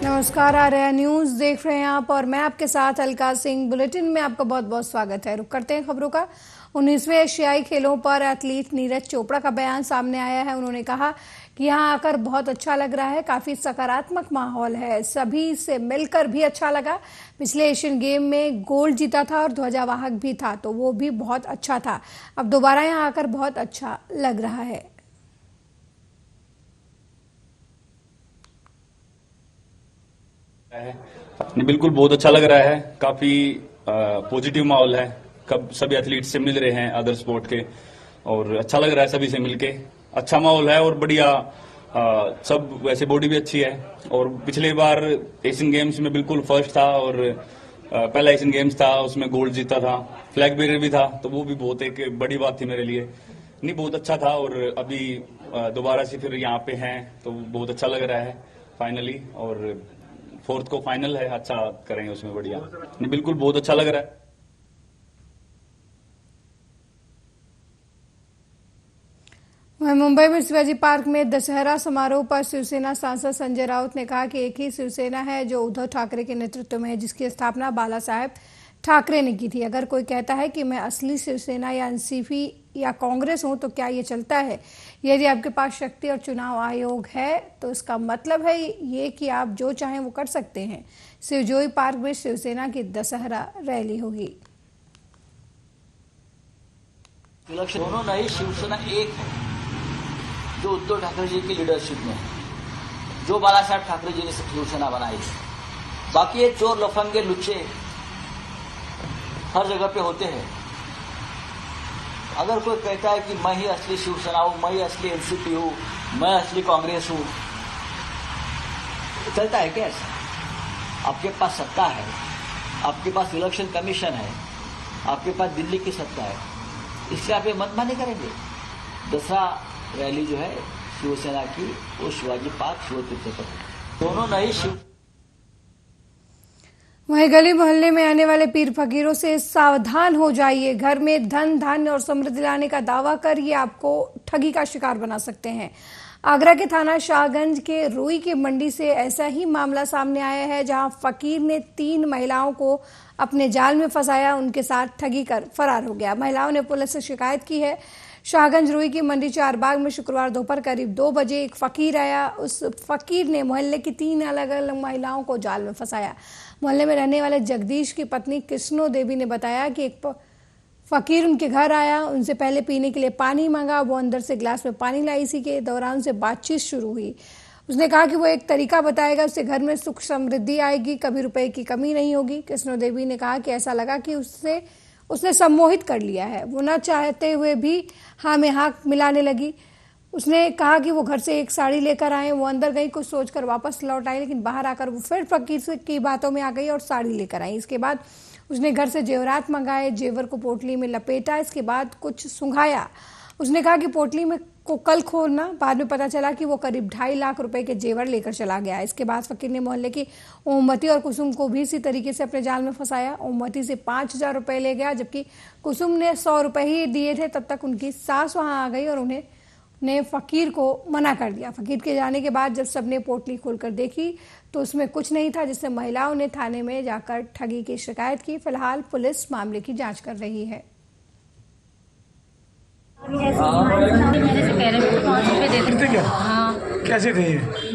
नमस्कार, आर्या न्यूज देख रहे हैं आप और मैं आपके साथ अलका सिंह। बुलेटिन में आपका बहुत बहुत स्वागत है। रुक करते हैं खबरों का। 19वें एशियाई खेलों पर एथलीट नीरज चोपड़ा का बयान सामने आया है। उन्होंने कहा कि यहाँ आकर बहुत अच्छा लग रहा है, काफी सकारात्मक माहौल है, सभी से मिलकर भी अच्छा लगा। पिछले एशियन गेम में गोल्ड जीता था और ध्वजावाहक भी था, तो वो भी बहुत अच्छा था। अब दोबारा यहाँ आकर बहुत अच्छा लग रहा है। बिल्कुल बहुत अच्छा लग रहा है। काफी पॉजिटिव माहौल है। कब सभी एथलीट से मिल रहे हैं अदर स्पोर्ट के, और अच्छा लग रहा है सभी से मिलके। अच्छा माहौल है और बढ़िया। सब वैसे बॉडी भी अच्छी है। और पिछले बार एशियन गेम्स में बिल्कुल फर्स्ट था और पहला एशियन गेम्स था, उसमें गोल्ड जीता था, फ्लैग बेरर भी था, तो वो भी बहुत एक बड़ी बात थी मेरे लिए। नहीं, बहुत अच्छा था। और अभी दोबारा से फिर यहाँ पे हैं तो बहुत अच्छा लग रहा है फाइनली। और 4th को फाइनल है, अच्छा करेंगे उसमें बढ़िया। बिल्कुल बहुत अच्छा लग रहा है। वहीं मुंबई में शिवाजी पार्क में दशहरा समारोह पर शिवसेना सांसद संजय राउत ने कहा कि एक ही शिवसेना है जो उद्धव ठाकरे के नेतृत्व में है, जिसकी स्थापना बाला साहेब ठाकरे ने की थी। अगर कोई कहता है कि मैं असली शिवसेना या एनसीपी या कांग्रेस हूं तो क्या ये चलता है? यदि आपके पास शक्ति और चुनाव आयोग है तो इसका मतलब है ये कि आप जो चाहें वो कर सकते हैं। शिवजोई पार्क में शिवसेना की दशहरा रैली होगी। दोनों नई शिवसेना एक है, जो उद्धव ठाकरे जी की लीडरशिप में है, जो बाला साहब ठाकरे जी ने शिवसेना बनाई है। बाकी ये चोर लफंगे लुच्चे हर जगह पे होते हैं। अगर कोई कहता है कि मैं ही असली शिवसेना हूं, मैं ही असली एनसीपी हूं, मैं असली कांग्रेस हूं, चलता है क्या ऐसा? आपके पास सत्ता है, आपके पास इलेक्शन कमीशन है, आपके पास दिल्ली की सत्ता है, इसलिए आप ये मनमानी करेंगे। दसरा रैली जो है शिवसेना की, वो शिवाजी पार्क शिवतीर्थ पर है। दोनों नई शिव। वहीं गली मोहल्ले में आने वाले पीर फकीरों से सावधान हो जाइए। घर में धन धान्य और समृद्धि लाने का दावा कर ये आपको ठगी का शिकार बना सकते हैं। आगरा के थाना शाहगंज के रुई की मंडी से ऐसा ही मामला सामने आया है, जहां फकीर ने 3 महिलाओं को अपने जाल में फंसाया, उनके साथ ठगी कर फरार हो गया। महिलाओं ने पुलिस से शिकायत की है। शाहगंज रुई की मंडी चारबाग में शुक्रवार दोपहर करीब 2 बजे एक फकीर आया। उस फकीर ने मोहल्ले की 3 अलग अलग महिलाओं को जाल में फंसाया। मोहल्ले में रहने वाले जगदीश की पत्नी कृष्णो देवी ने बताया कि एक फकीर उनके घर आया, उनसे पहले पीने के लिए पानी मांगा। वो अंदर से गिलास में पानी लाई। इसी के दौरान उनसे बातचीत शुरू हुई। उसने कहा कि वो एक तरीका बताएगा, उससे घर में सुख समृद्धि आएगी, कभी रुपए की कमी नहीं होगी। कृष्णो देवी ने कहा कि ऐसा लगा कि उसने सम्मोहित कर लिया है। वो न चाहते हुए भी हाँ में हाँ मिलाने लगी। उसने कहा कि वो घर से एक साड़ी लेकर आए। वो अंदर गई, कुछ सोचकर वापस लौट आई, लेकिन बाहर आकर वो फिर फकीर की बातों में आ गई और साड़ी लेकर आई। इसके बाद उसने घर से जेवरात मंगाए, जेवर को पोटली में लपेटा, इसके बाद कुछ सुंघाया। उसने कहा कि पोटली में को कल खोलना। बाद में पता चला कि वो करीब 2.5 लाख रुपए के जेवर लेकर चला गया। इसके बाद फकीर ने मोहल्ले की ओमवती और कुसुम को भी इसी तरीके से अपने जाल में फंसाया। ओमवती से 5,000 रुपए ले गया, जबकि कुसुम ने 100 रुपए ही दिए थे। तब तक उनकी सास वहां आ गई और उन्हें फकीर को मना कर दिया। फकीर के जाने के बाद जब सबने पोटली खोलकर देखी तो उसमें कुछ नहीं था, जिससे महिलाओं ने थाने में जाकर ठगी की शिकायत की। फिलहाल पुलिस मामले की जांच कर रही है। मेरे से कह रहे हैं 5 रुपए दे देते क्या? हाँ। कैसे थे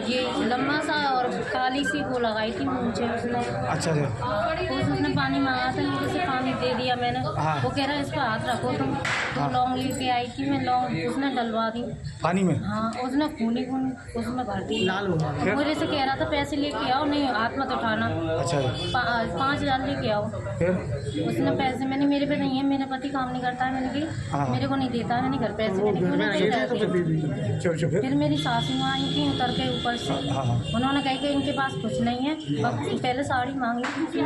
ये लम्बा सा और काली सी वो लगाई थी मुझे उसने। अच्छा तो उसने पानी मांगा था, मेरे से पानी दे दिया मैंने। हाँ। वो कह रहा है इस पर हाथ रखो तुम। तो लौंग लेके आई थी मैं, लौंग उसने डलवा दी पानी में। हाँ, उसने खूनी उसमें भर दी। मेरे से कह रहा था पैसे लेके आओ, नहीं हाथ मत उठाना। अच्छा 5,000 लेके आओ। फिर उसने पैसे, मैंने मेरे पे नहीं है, मेरा पति काम नहीं करता है, मैंने कही मेरे को नहीं देता है, मैंने घर पैसे मैंने क्यों नहीं देता। फिर मेरी सासू माँ आई थी उतर के ऊपर से। उन्होंने कहा कि इनके पास कुछ नहीं है। पहले साड़ी मांगी थी,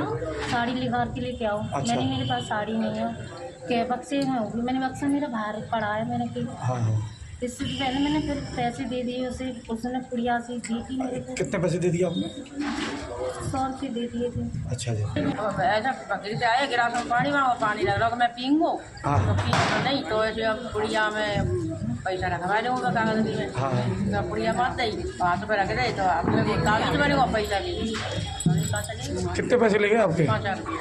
साड़ी लिखा के लेके आओ। अच्छा। मैंने मेरे पास साड़ी नहीं है, क्या बक्से में होगी। मैंने बक्सा मेरा बाहर पड़ा है, मैंने कही इससे पहले मैंने फिर पैसे दे दिए उसे। उसने पुड़िया से दी थी मेरे को। कितने पैसे दे दिए आपने? 100 रुपये दे दिए थे। अच्छा जी। ऐसा फकीर से आए गिलास में पानी मांगो, पानी लग रहा मैं पीऊँगो तो पी नहीं, तो ऐसे अब पुड़िया में पैसा रखवा दूँगा कागज में। हाँ। तो पुड़िया बांध दी 5 रुपये रख दे तो आपने कागज बनेगा पैसा भी कितने पैसे लेंगे आपके? 5 रुपये।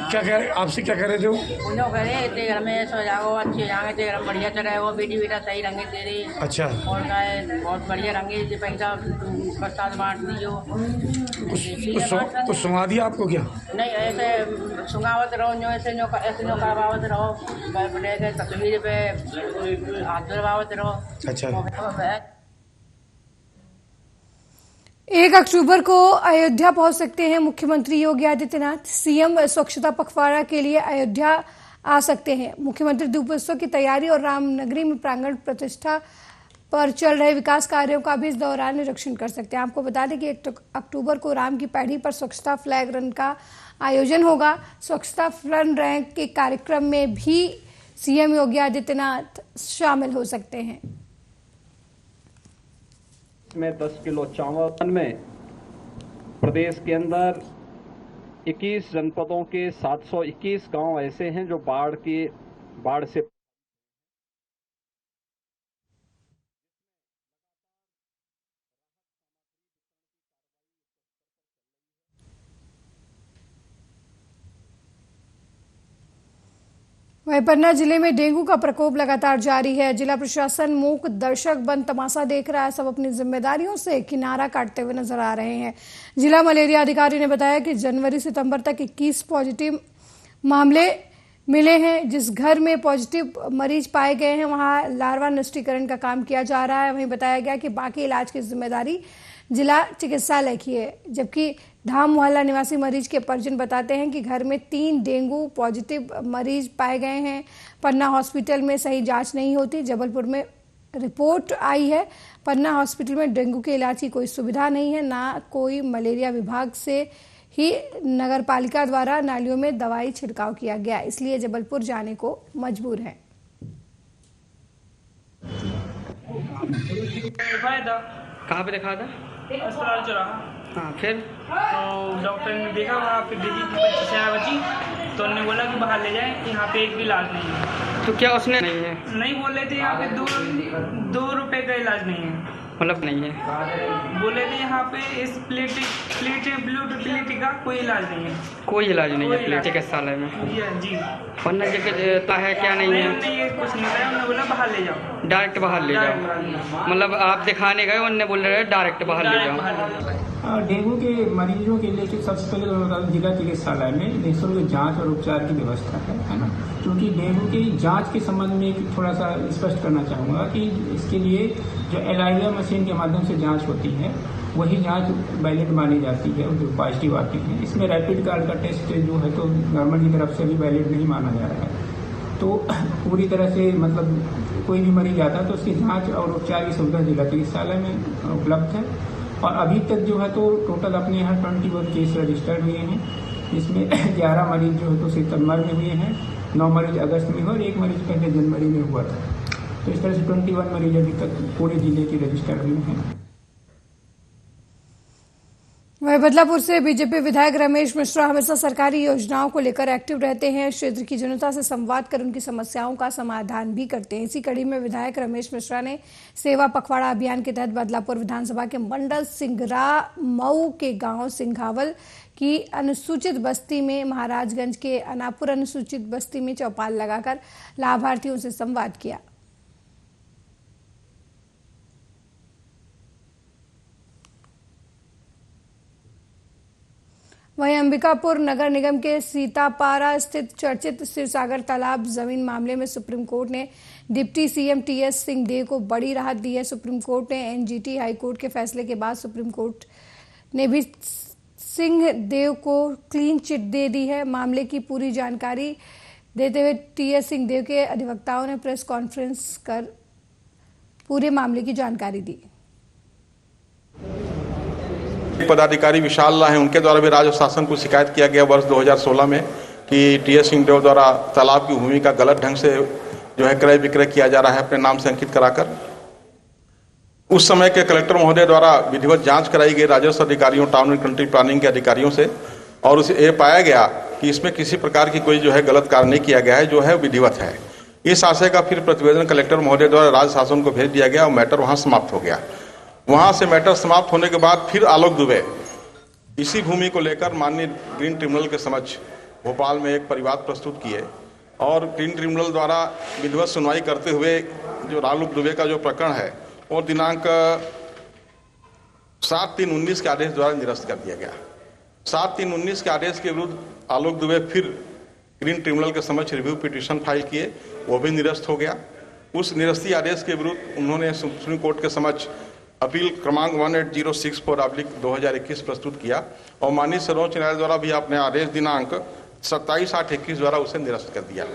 क्या कह रहे, आपसे क्या कह रहे थे वो? उन्होंने करे ते घर में सो जाओ अच्छे जाएंगे ते घर बढ़िया चले वो बेटी बेटा सही रंगे तेरे अच्छा, और का बहुत बढ़िया रंगे जो पैसा प्रसाद बांट दियो। कुछ सुना दिया आपको क्या? नहीं ऐसे सुंगावत रहो जो ऐसे नो करवावत रहो बर्थडे के तस्वीर पे हाथ धरवावत रहो। अच्छा, 1 अक्टूबर को अयोध्या पहुंच सकते हैं मुख्यमंत्री योगी आदित्यनाथ। सीएम स्वच्छता पखवाड़ा के लिए अयोध्या आ सकते हैं। मुख्यमंत्री दीपोत्सव की तैयारी और रामनगरी में प्रांगण प्रतिष्ठा पर चल रहे विकास कार्यों का भी इस दौरान निरीक्षण कर सकते हैं। आपको बता दें कि 1 अक्टूबर को राम की पैड़ी पर स्वच्छता फ्लैग रन का आयोजन होगा। स्वच्छता फ्लैग रन के कार्यक्रम में भी सीएम योगी आदित्यनाथ शामिल हो सकते हैं। में 10 किलो चावल में प्रदेश के अंदर 21 जनपदों के 721 गांव ऐसे हैं जो बाढ़ से वहीं पन्ना जिले में डेंगू का प्रकोप लगातार जारी है। जिला प्रशासन मूक दर्शक बंद तमाशा देख रहा है। सब अपनी जिम्मेदारियों से किनारा काटते हुए नजर आ रहे हैं। जिला मलेरिया अधिकारी ने बताया कि जनवरी सितंबर तक 21 पॉजिटिव मामले मिले हैं। जिस घर में पॉजिटिव मरीज पाए गए हैं वहां लार्वा निष्ठीकरण का काम किया जा रहा है। वहीं बताया गया कि बाकी इलाज की जिम्मेदारी जिला चिकित्सालय की है। जबकि धाम मोहल्ला निवासी मरीज के परिजन बताते हैं कि घर में 3 डेंगू पॉजिटिव मरीज पाए गए हैं। पन्ना हॉस्पिटल में सही जांच नहीं होती। जबलपुर में रिपोर्ट आई है। पन्ना हॉस्पिटल में डेंगू के इलाज की कोई सुविधा नहीं है, ना कोई मलेरिया विभाग से ही नगर पालिका द्वारा नालियों में दवाई छिड़काव किया गया, इसलिए जबलपुर जाने को मजबूर है। कहाँ पे दिखा था? अस्पताल चौराहा। हाँ, फिर तो डॉक्टर ने देखा वहाँ पे बेटी की बच्ची तो उन्होंने बोला कि बाहर ले जाएं, यहाँ पे एक भी इलाज नहीं है। तो क्या उसने नहीं है? नहीं बोले थे यहाँ पे 2 रुपए का इलाज नहीं है, मतलब नहीं है। बोले थे यहाँ पे इस प्लेट का कोई इलाज नहीं है। कोई इलाज नहीं है इलाज। चिकित्सालय में? जी पन्ना जगह है क्या नहीं है? उन्होंने ये कुछ नहीं बताया। उन्होंने बोला बाहर ले जाओ, डायरेक्ट बाहर ले जाओ। मतलब आप दिखाने गए, उनने बोल रहे डायरेक्ट बाहर ले जाओ। डेंगू के मरीजों के लिए सबसे पहले तो बता दें जिला चिकित्सालय में निःशुल्क जांच और उपचार की व्यवस्था है ना। क्योंकि डेंगू की जांच के संबंध में थोड़ा सा स्पष्ट करना चाहूँगा कि इसके लिए जो एलाइजा मशीन के माध्यम से जांच होती है वही जांच वैलिड मानी जाती है जो पॉजिटिव आती है। इसमें रैपिड कार्ड का टेस्ट जो है तो गवर्नमेंट की तरफ से भी वैलिड नहीं माना जा रहा है। तो पूरी तरह से मतलब कोई भी मरीज आता है तो उसकी जाँच और उपचार की सुविधा जिला चिकित्सालय में उपलब्ध है। और अभी तक जो है तो टोटल अपने यहाँ 21 केस रजिस्टर्ड हुए हैं, जिसमें 11 मरीज जो है तो सितंबर में हुए हैं, 9 मरीज अगस्त में हुए और 1 मरीज पहले जनवरी में हुआ था। तो इस तरह से 21 मरीज अभी तक पूरे जिले के रजिस्टर्ड हुए हैं। वहीं बदलापुर से बीजेपी विधायक रमेश मिश्रा हमेशा सरकारी योजनाओं को लेकर एक्टिव रहते हैं। क्षेत्र की जनता से संवाद कर उनकी समस्याओं का समाधान भी करते हैं। इसी कड़ी में विधायक रमेश मिश्रा ने सेवा पखवाड़ा अभियान के तहत बदलापुर विधानसभा के मंडल सिंगरा मऊ के गांव सिंघावल की अनुसूचित बस्ती में, महाराजगंज के अनापुर अनुसूचित बस्ती में चौपाल लगाकर लाभार्थियों से संवाद किया। वहीं अंबिकापुर नगर निगम के सीतापारा स्थित चर्चित शिवसागर तालाब जमीन मामले में सुप्रीम कोर्ट ने डिप्टी सीएम टीएस सिंहदेव को बड़ी राहत दी है। सुप्रीम कोर्ट ने एनजीटी हाईकोर्ट के फैसले के बाद सुप्रीम कोर्ट ने भी सिंहदेव को क्लीन चिट दे दी है। मामले की पूरी जानकारी देते हुए टीएस सिंहदेव के अधिवक्ताओं ने प्रेस कॉन्फ्रेंस कर पूरे मामले की जानकारी दी। पदाधिकारी विशाल है, उनके द्वारा भी राज्य शासन को शिकायत किया गया वर्ष 2016 में कि टीएस सिंहदेव द्वारा तालाब की भूमि का गलत ढंग से जो है क्रय विक्रय किया जा रहा है अपने नाम से अंकित कराकर। उस समय के कलेक्टर महोदय द्वारा विधिवत जांच कराई गई राजस्व अधिकारियों, टाउन एंड कंट्री प्लानिंग के अधिकारियों से, और उसे ये पाया गया कि इसमें किसी प्रकार की कोई जो है गलत कार्य नहीं किया गया है, जो है विधिवत है। इस आशय का फिर प्रतिवेदन कलेक्टर महोदय द्वारा राज्य शासन को भेज दिया गया और मैटर वहां समाप्त हो गया। वहां से मैटर समाप्त होने के बाद फिर आलोक दुबे इसी भूमि को लेकर माननीय ग्रीन ट्रिब्यूनल के समक्ष भोपाल में एक परिवाद प्रस्तुत किए और ग्रीन ट्रिब्यूनल द्वारा विधिवत सुनवाई करते हुए जो आलोक दुबे का जो प्रकरण है और दिनांक 7/3/19 के आदेश द्वारा निरस्त कर दिया गया। 7/3/19 के आदेश के विरुद्ध आलोक दुबे फिर ग्रीन ट्रिब्यूनल के समक्ष रिव्यू पिटीशन फाइल किए, वो भी निरस्त हो गया। उस निरस्ती आदेश के विरुद्ध उन्होंने सुप्रीम कोर्ट के समक्ष अपील क्रमांक 1806/2021 प्रस्तुत किया और माननीय सर्वोच्च न्यायालय द्वारा भी अपने आदेश दिनांक 27/8/21 द्वारा उसे निरस्त कर दिया।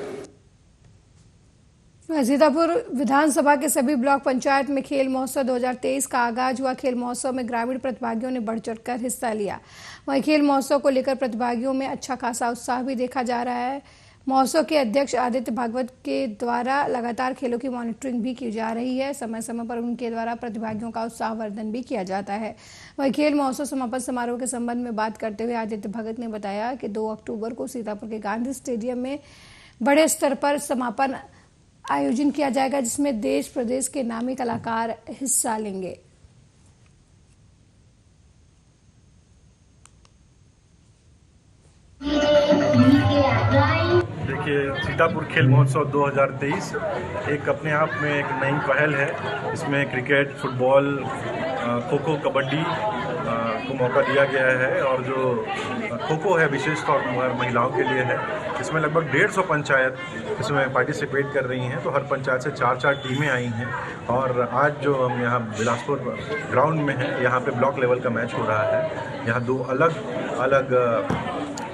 सीतापुर विधानसभा के सभी ब्लॉक पंचायत में खेल महोत्सव 2023 का आगाज हुआ। खेल महोत्सव में ग्रामीण प्रतिभागियों ने बढ़ चढ़कर हिस्सा लिया। वहीं खेल महोत्सव को लेकर प्रतिभागियों में अच्छा खासा उत्साह भी देखा जा रहा है। महोत्सव के अध्यक्ष आदित्य भागवत के द्वारा लगातार खेलों की मॉनिटरिंग भी की जा रही है। समय समय पर उनके द्वारा प्रतिभागियों का उत्साहवर्धन भी किया जाता है। वहीं खेल महोत्सव समापन समारोह के संबंध में बात करते हुए आदित्य भगत ने बताया कि 2 अक्टूबर को सीतापुर के गांधी स्टेडियम में बड़े स्तर पर समापन आयोजन किया जाएगा, जिसमें देश प्रदेश के नामी कलाकार हिस्सा लेंगे। देखिए, सीतापुर खेल महोत्सव 2023 एक अपने आप में एक नई पहल है। इसमें क्रिकेट, फुटबॉल, खो खो, कबड्डी को मौका दिया गया है और जो खो खो है विशेष तौर पर महिलाओं के लिए है। इसमें लगभग 150 पंचायत इसमें पार्टिसिपेट कर रही हैं, तो हर पंचायत से 4-4 टीमें आई हैं और आज जो हम यहाँ बिलासपुर ग्राउंड में हैं, यहाँ पे ब्लॉक लेवल का मैच हो रहा है। यहाँ 2 अलग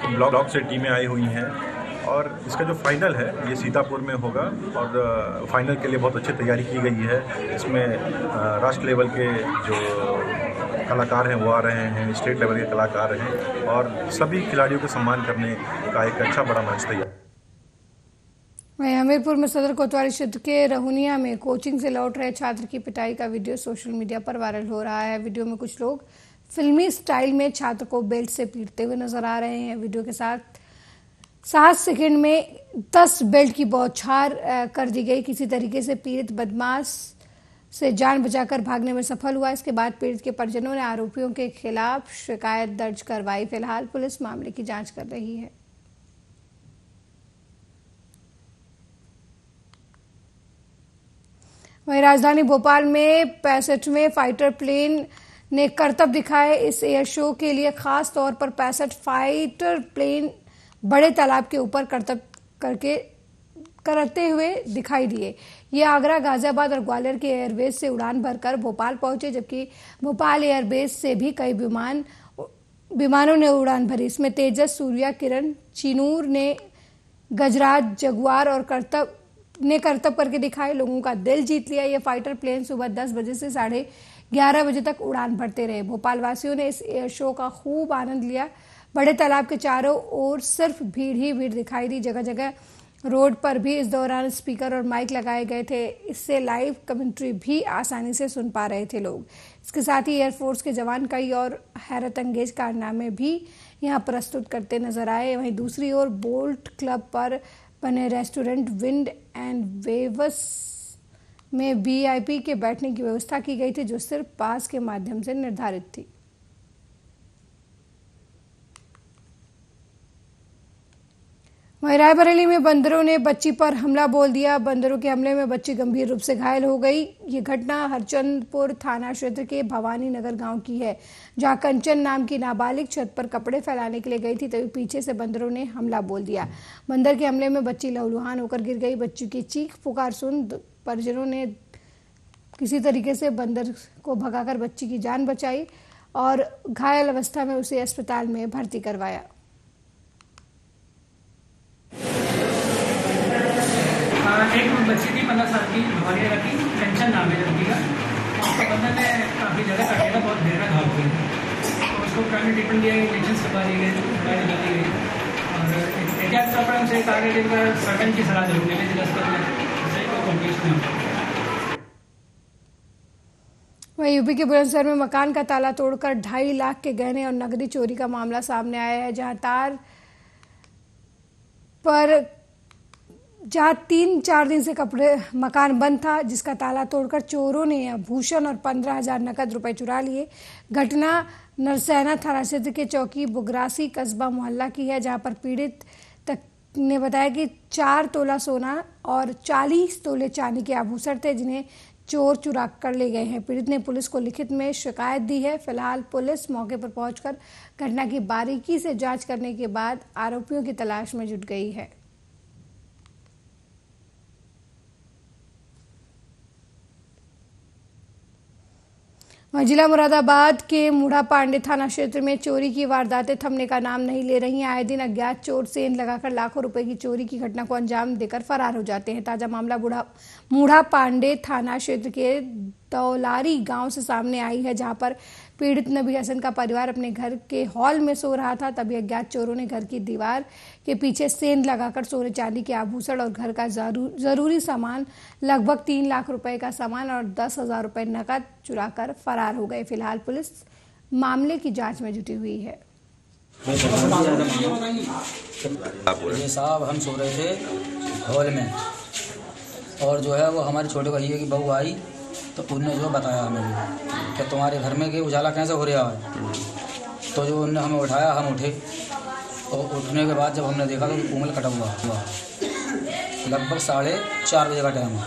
ब्लॉक से टीमें आई हुई हैं और इसका जो फाइनल है ये सीतापुर में होगा और फाइनल के लिए बहुत अच्छी तैयारी की गई है। इसमें राष्ट्र लेवल के जो कलाकार हैं वो आ रहे हैं, स्टेट लेवल के कलाकार हैं और सभी खिलाड़ियों को सम्मान करने का एक अच्छा बड़ा मंच तैयार। वहीं हमीरपुर में सदर कोतवाली क्षेत्र के रहुनिया में कोचिंग से लौट रहे छात्र की पिटाई का वीडियो सोशल मीडिया पर वायरल हो रहा है। वीडियो में कुछ लोग फिल्मी स्टाइल में छात्र को बेल्ट से पीटते हुए नजर आ रहे हैं। वीडियो के साथ 7 सेकंड में 10 बेल्ट की बौछार कर दी गई। किसी तरीके से पीड़ित बदमाश से जान बचाकर भागने में सफल हुआ। इसके बाद पीड़ित के परिजनों ने आरोपियों के खिलाफ शिकायत दर्ज करवाई। फिलहाल पुलिस मामले की जांच कर रही है। वहीं राजधानी भोपाल में 65वें फाइटर प्लेन ने करतब दिखाए। इस एयर शो के लिए खास तौर पर 65 फाइटर प्लेन बड़े तालाब के ऊपर करतब करते हुए दिखाई दिए। ये आगरा, गाजियाबाद और ग्वालियर के एयरबेस से उड़ान भरकर भोपाल पहुंचे, जबकि भोपाल एयरबेस से भी कई विमानों ने उड़ान भरी। इसमें तेजस, सूर्या किरण, चिनूर ने गजराज, जगुआर और करतब करके दिखाए, लोगों का दिल जीत लिया। ये फाइटर प्लेन सुबह 10 बजे से 11:30 बजे तक उड़ान भरते रहे। भोपाल वासियों ने इस एयर शो का खूब आनंद लिया। बड़े तालाब के चारों ओर सिर्फ भीड़ ही भीड़ दिखाई दी। जगह जगह रोड पर भी इस दौरान स्पीकर और माइक लगाए गए थे। इससे लाइव कमेंट्री भी आसानी से सुन पा रहे थे लोग। इसके साथ ही एयरफोर्स के जवान कई और हैरत अंगेज कारनामे भी यहाँ प्रस्तुत करते नजर आए। वहीं दूसरी ओर बोल्ट क्लब पर बने रेस्टोरेंट विंड एंड वेव्स में VIP के बैठने की व्यवस्था की गई थी, जो सिर्फ पास के माध्यम से निर्धारित थी। वहीं रायबरेली में बंदरों ने बच्ची पर हमला बोल दिया। बंदरों के हमले में बच्ची गंभीर रूप से घायल हो गई। ये घटना हरचंदपुर थाना क्षेत्र के भवानी नगर गांव की है, जहां कंचन नाम की नाबालिग छत पर कपड़े फैलाने के लिए गई थी, तभी पीछे से बंदरों ने हमला बोल दिया। बंदर के हमले में बच्ची लहूलुहान होकर गिर गई। बच्ची की चीख पुकार सुन परिजनों ने किसी तरीके से बंदर को भगाकर बच्ची की जान बचाई और घायल अवस्था में उसे अस्पताल में भर्ती करवाया। एक बच्ची थी 15 साल की, भवानी नगर की, कंचन नाम है लड़की का। उसको बंदर ने काफ़ी जगह काटेगा, बहुत गहरा घाव किया। तो उसको प्राइमरी ट्रीटमेंट दिया, इंजेक्शन करवा दिए गए, दवाई लगा दी गई और एहतियात तौर पर हमसे आगे देखकर सर्जन की सलाह जरूर मिली जिला अस्पताल में, सही को कॉम्प्लिकेशन हो। वहीं यूपी के बुलंदशहर में मकान का ताला तोड़कर 2.5 लाख के गहने और नकदी चोरी का मामला सामने आया है, जहां तार पर जहां 3-4 दिन से मकान बंद था, जिसका ताला तोड़कर चोरों ने आभूषण और 15,000 नकद रुपए चुरा लिए। घटना नरसैना थाना क्षेत्र के चौकी बुगरासी कस्बा मोहल्ला की है, जहां पर पीड़ित ने बताया कि 4 तोला सोना और 40 तोले चांदी के आभूषण थे, जिन्हें चोर चुरा कर ले गए हैं। पीड़ित ने पुलिस को लिखित में शिकायत दी है। फिलहाल पुलिस मौके पर पहुंचकर घटना की बारीकी से जांच करने के बाद आरोपियों की तलाश में जुट गई है। जिला मुरादाबाद के मूढ़ा पांडे थाना क्षेत्र में चोरी की वारदातें थमने का नाम नहीं ले रही हैं। आए दिन अज्ञात चोर सेंध लगाकर लाखों रुपए की चोरी की घटना को अंजाम देकर फरार हो जाते हैं। ताजा मामला मूढ़ा पांडे थाना क्षेत्र के दौलारी गांव से सामने आई है, जहां पर पीड़ित नबी हसन का परिवार अपने घर के हॉल में सो रहा था। तभी अज्ञात चोरों ने घर की दीवार के पीछे सेंध लगाकर सोने चांदी के आभूषण और घर का जरूरी सामान लगभग 3 लाख रुपए का सामान और 10,000 रुपए नकद चुरा कर फरार हो गए। फिलहाल पुलिस मामले की जांच में जुटी हुई है। ये साहब हम सो रहे थे हॉल में, और जो है वो हमारे छोटे भैया की बहू आई तो उनने जो बताया हमें कि तुम्हारे घर में कि उजाला कैसे हो रहा है। तो जो उनने हमें उठाया, हम उठे, और उठने के बाद जब हमने देखा तो कुमल कटा हुआ लगभग 4:30 बजे का टाइम हुआ।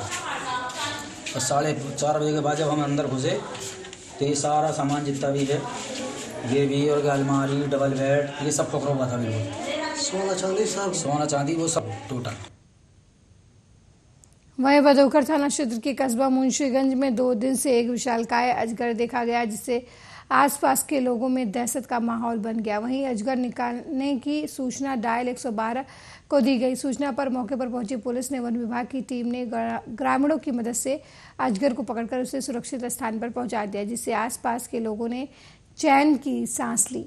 और 4:30 बजे के बाद जब हम अंदर घुसे तो ये सारा सामान जितना भी है, ये भी और अलमारी, डबल बेड, ये सब पकड़ा हुआ था बिल्कुल। सोना चांदी वो सब टोटल। वहीं भदोकर थाना क्षेत्र के कस्बा मुंशीगंज में 2 दिन से एक विशालकाय अजगर देखा गया, जिससे आसपास के लोगों में दहशत का माहौल बन गया। वहीं अजगर निकालने की सूचना डायल 112 को दी गई। सूचना पर मौके पर पहुंची पुलिस ने वन विभाग की टीम ने ग्रामीणों की मदद से अजगर को पकड़कर उसे सुरक्षित स्थान पर पहुंचा दिया, जिससे आसपास के लोगों ने चैन की सांस ली।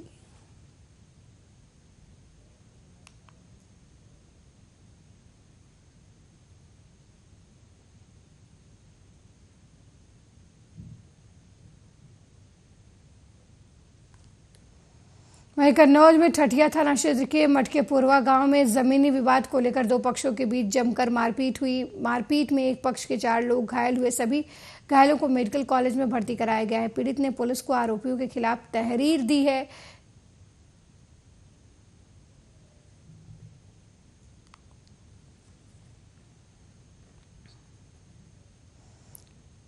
वहीं कन्नौज में ठठिया थाना क्षेत्र के मटकेपुरवा गांव में जमीनी विवाद को लेकर 2 पक्षों के बीच जमकर मारपीट हुई। मारपीट में एक पक्ष के 4 लोग घायल हुए। सभी घायलों को मेडिकल कॉलेज में भर्ती कराया गया है। पीड़ित ने पुलिस को आरोपियों के खिलाफ तहरीर दी है।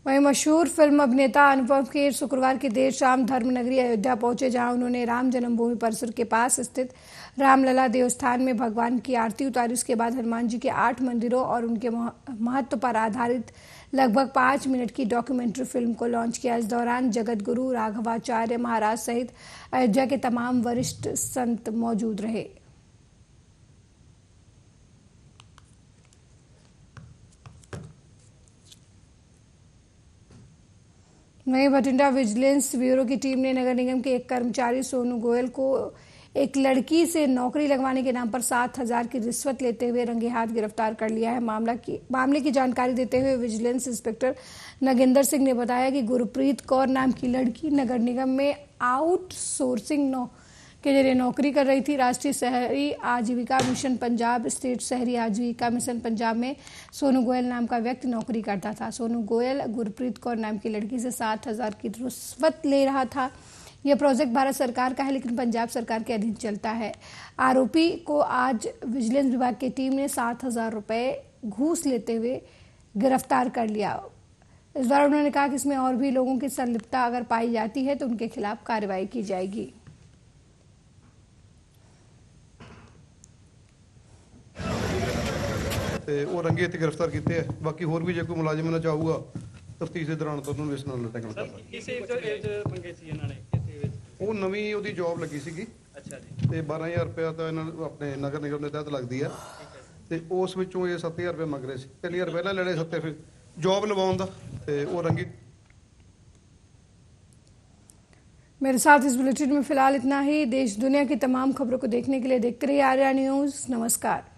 वहीं मशहूर फिल्म अभिनेता अनुपम खेर शुक्रवार की देर शाम धर्मनगरी अयोध्या पहुंचे, जहां उन्होंने राम जन्मभूमि परिसर के पास स्थित रामलला देवस्थान में भगवान की आरती उतारी। उसके बाद हनुमान जी के 8 मंदिरों और उनके महत्व पर आधारित लगभग 5 मिनट की डॉक्यूमेंट्री फिल्म को लॉन्च किया। इस दौरान जगत गुरु राघवाचार्य महाराज सहित अयोध्या के तमाम वरिष्ठ संत मौजूद रहे। वहीं बठिंडा विजिलेंस ब्यूरो की टीम ने नगर निगम के एक कर्मचारी सोनू गोयल को एक लड़की से नौकरी लगवाने के नाम पर 7,000 की रिश्वत लेते हुए रंगे हाथ गिरफ्तार कर लिया है। मामले की जानकारी देते हुए विजिलेंस इंस्पेक्टर नगेंद्र सिंह ने बताया कि गुरप्रीत कौर नाम की लड़की नगर निगम में आउटसोर्सिंग के जरिए नौकरी कर रही थी। राष्ट्रीय शहरी आजीविका मिशन पंजाब, स्टेट शहरी आजीविका मिशन पंजाब में सोनू गोयल नाम का व्यक्ति नौकरी करता था। सोनू गोयल गुरप्रीत कौर नाम की लड़की से 7,000 की रिश्वत ले रहा था। यह प्रोजेक्ट भारत सरकार का है, लेकिन पंजाब सरकार के अधीन चलता है। आरोपी को आज विजिलेंस विभाग की टीम ने 7,000 रुपए घूस लेते हुए गिरफ्तार कर लिया। इस दौरान उन्होंने कहा कि इसमें और भी लोगों की संलिप्तता अगर पाई जाती है तो उनके खिलाफ कार्रवाई की जाएगी। ਤੇ ਉਹ ਰੰਗੇ ਹੱਥੀਂ ਗ੍ਰਿਫਤਾਰ ਕੀਤੇ ਹੈ। ਬਾਕੀ ਹੋਰ ਵੀ ਜੇ ਕੋਈ ਮੁਲਾਜ਼ਮ ਨਾ ਚਾਹੂਗਾ ਤਫਤੀਸ਼ ਦੇ ਦੌਰਾਨ ਤਾਂ ਉਹਨੂੰ ਇਸ ਨਾਲ ਟੈਕਲ ਕਰ ਸਕਦਾ। ਕਿਸੇ ਏਜ ਮੰਗੇ ਸੀ ਇਹਨਾਂ ਨੇ ਉਹ ਨਵੀਂ ਉਹਦੀ ਜੌਬ ਲੱਗੀ ਸੀਗੀ। ਅੱਛਾ ਜੀ। ਤੇ 12,000 ਰੁਪਇਆ ਤਾਂ ਇਹਨਾਂ ਨੂੰ ਆਪਣੇ ਨਗਰ ਨਿਗਮ ਦੇ ਤਹਿਤ ਲੱਗਦੀ ਆ, ਤੇ ਉਸ ਵਿੱਚੋਂ ਇਹ 7,000 ਰੁਪਏ ਮੰਗ ਰਹੇ ਸੀ। 3,000 ਪਹਿਲਾਂ ਲੈ ਲਏ, 7 ਫਿਰ जॉब लवाउन दा ते वो रंगी। मेरे साथ इस बुलेटिन में फिलहाल इतना ही। देश दुनिया की तमाम खबरों को देखने के लिए देखते रहिए आर्या न्यूज़। नमस्कार।